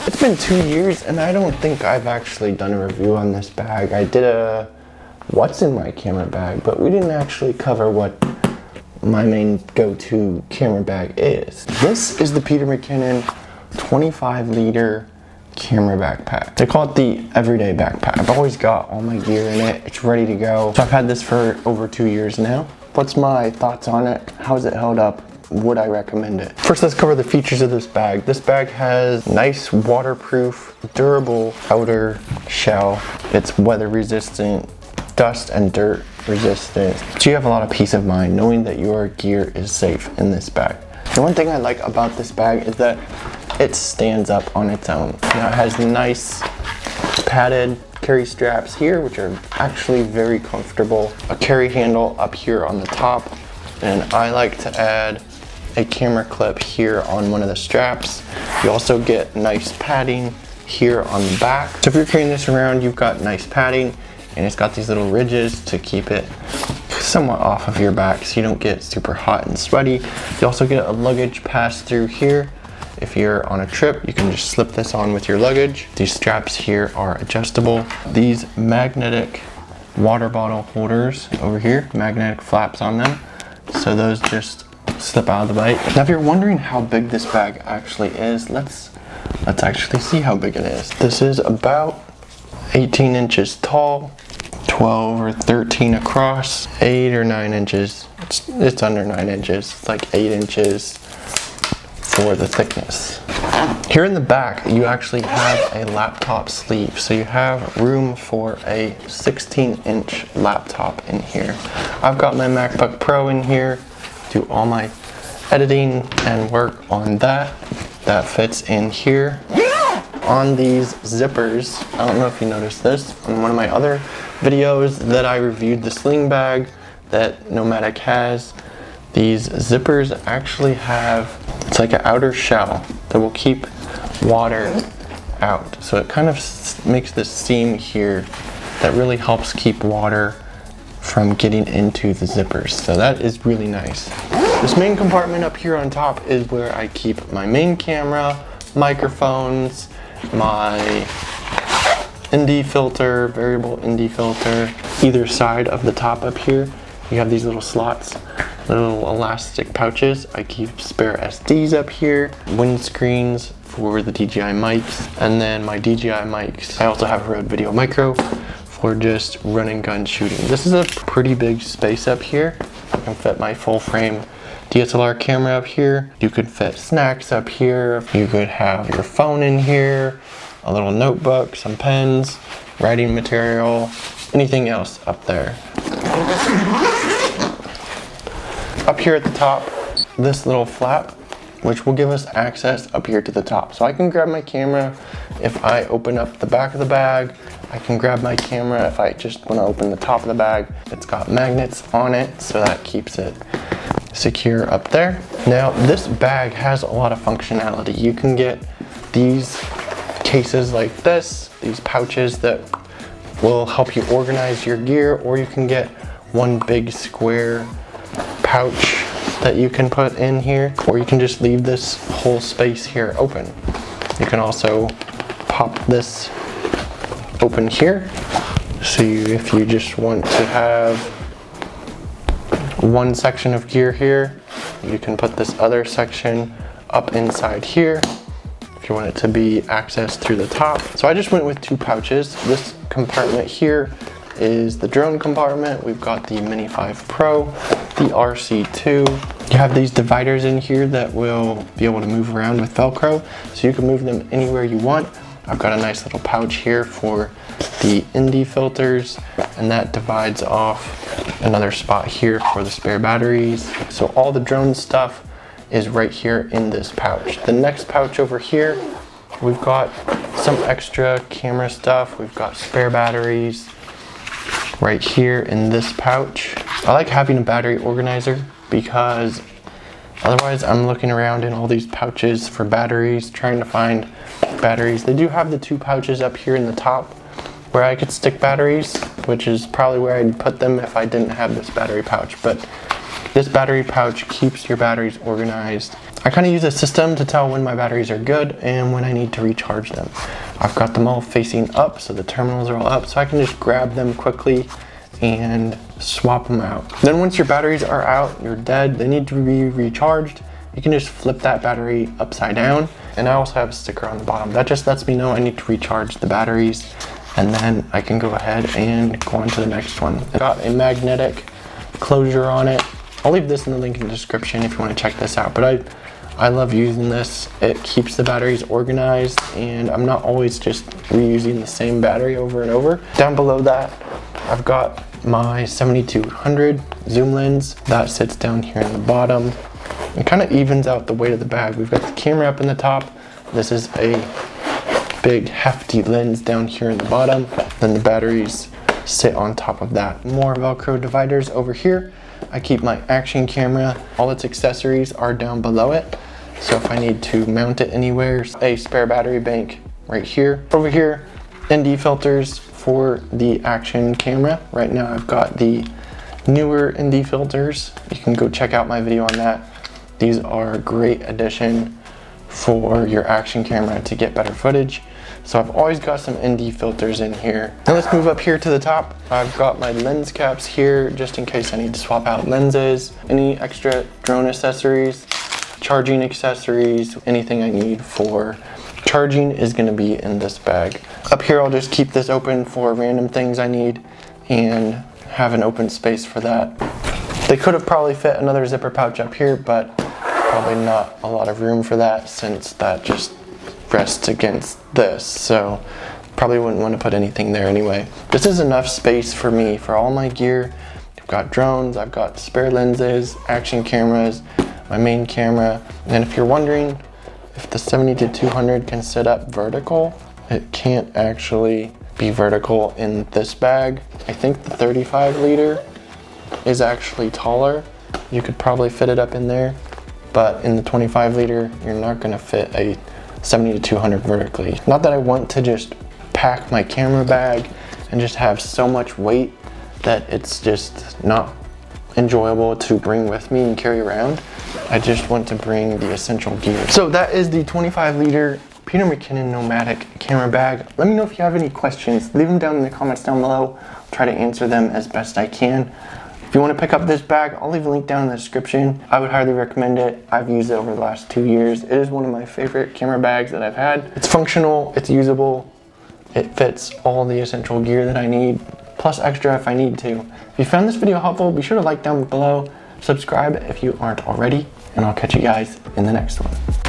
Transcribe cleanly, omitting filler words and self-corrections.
It's been 2 years and I don't think I've actually done a review on this bag. I did a what's in my camera bag, but we didn't actually cover what my main go-to camera bag is. This is the Peter McKinnon 25-liter camera backpack. They call it the everyday backpack. I've always got all my gear in it. It's ready to go. So I've had this for over 2 years now. What's my thoughts on it? How's it held up? Would I recommend it? First, let's cover the features of this bag. This bag has nice waterproof, durable outer shell. It's weather resistant, dust and dirt resistant. So you have a lot of peace of mind knowing that your gear is safe in this bag. The one thing I like about this bag is that it stands up on its own. Now it has nice padded carry straps here, which are actually very comfortable. A carry handle up here on the top, and I like to add a camera clip here on one of the straps. You also get nice padding here on the back. So if you're carrying this around, you've got nice padding, and it's got these little ridges to keep it somewhat off of your back so you don't get super hot and sweaty. You also get a luggage pass through here. If you're on a trip, you can just slip this on with your luggage. These straps here are adjustable. These magnetic water bottle holders over here, magnetic flaps on them, so those just slip out of the bike. Now if you're wondering how big this bag actually is, let's actually see how big it is. This is about 18 inches tall, 12 or 13 across, 8 or 9 inches. It's under 9 inches. It's like 8 inches for the thickness. Here in the back, you actually have a laptop sleeve. So you have room for a 16-inch laptop in here. I've got my MacBook Pro in here, do all my editing and work on that. That fits in here. On these zippers, I don't know if you noticed this, on one of my other videos that I reviewed the sling bag that Nomadic has, these zippers actually have, it's like an outer shell that will keep water out. So it kind of makes this seam here that really helps keep water from getting into the zippers. So that is really nice. This main compartment up here on top is where I keep my main camera, microphones, my ND filter, variable ND filter. Either side of the top up here, you have these little slots, little elastic pouches. I keep spare SDs up here, windscreens for the DJI mics, and then my DJI mics. I also have a Rode Video Micro for just run and gun shooting. This is a pretty big space up here. I can fit my full frame DSLR camera up here. You could fit snacks up here. You could have your phone in here, a little notebook, some pens, writing material, anything else up there. Up here at the top, this little flap, which will give us access up here to the top. So I can grab my camera if I open up the back of the bag. I can grab my camera if I just want to open the top of the bag. It's got magnets on it, so that keeps it secure up there. Now this bag has a lot of functionality. You can get these cases like this, these pouches that will help you organize your gear, or you can get one big square pouch that you can put in here, or you can just leave this whole space here open. You can also pop this open here, so if you just want to have one section of gear here, you can put this other section up inside here if you want it to be accessed through the top. So I just went with 2 pouches. This compartment here is the drone compartment. We've got the Mini 5 Pro, the RC2. You have these dividers in here that will be able to move around with Velcro, so you can move them anywhere you want. I've got a nice little pouch here for the ND filters, and that divides off another spot here for the spare batteries. So all the drone stuff is right here in this pouch. The next pouch over here, we've got some extra camera stuff. We've got spare batteries right here in this pouch. I like having a battery organizer because otherwise I'm looking around in all these pouches for batteries, trying to find batteries. They do have the 2 pouches up here in the top where I could stick batteries, which is probably where I'd put them if I didn't have this battery pouch. But this battery pouch keeps your batteries organized. I kind of use a system to tell when my batteries are good and when I need to recharge them. I've got them all facing up, so the terminals are all up, so I can just grab them quickly and swap them out. Then once your batteries are out, you're dead, they need to be recharged, you can just flip that battery upside down. And I also have a sticker on the bottom. That just lets me know I need to recharge the batteries, and then I can go ahead and go on to the next one. It's got a magnetic closure on it. I'll leave this in the link in the description if you want to check this out, but I love using this. It keeps the batteries organized, and I'm not always just reusing the same battery over and over. Down below that, I've got my 7200 zoom lens that sits down here in the bottom. It kind of evens out the weight of the bag. We've got the camera up in the top. This is a big hefty lens down here in the bottom. Then the batteries sit on top of that. More Velcro dividers over here. I keep my action camera. All its accessories are down below it. So if I need to mount it anywhere, a spare battery bank right here. Over here, ND filters for the action camera. Right now I've got the newer ND filters. You can go check out my video on that. These are a great addition for your action camera to get better footage. So I've always got some ND filters in here. Now let's move up here to the top. I've got my lens caps here just in case I need to swap out lenses, any extra drone accessories, charging accessories, anything I need for charging is gonna be in this bag. Up here I'll just keep this open for random things I need and have an open space for that. They could have probably fit another zipper pouch up here, but probably not a lot of room for that since that just rests against this. So probably wouldn't want to put anything there anyway. This is enough space for me for all my gear. I've got drones, I've got spare lenses, action cameras, my main camera. And if you're wondering if the 70-200 can sit up vertical, it can't actually be vertical in this bag. I think the 35 liter is actually taller. You could probably fit it up in there, but in the 25 liter, you're not gonna fit a 70-200 vertically. Not that I want to just pack my camera bag and just have so much weight that it's just not enjoyable to bring with me and carry around. I just want to bring the essential gear. So that is the 25 liter Peter McKinnon Nomadic camera bag. Let me know if you have any questions. Leave them down in the comments down below. I'll try to answer them as best I can. If you want to pick up this bag, I'll leave a link down in the description. I would highly recommend it. I've used it over the last 2 years. It is one of my favorite camera bags that I've had. It's functional, it's usable, it fits all the essential gear that I need, plus extra if I need to. If you found this video helpful, be sure to like down below, subscribe if you aren't already, and I'll catch you guys in the next one.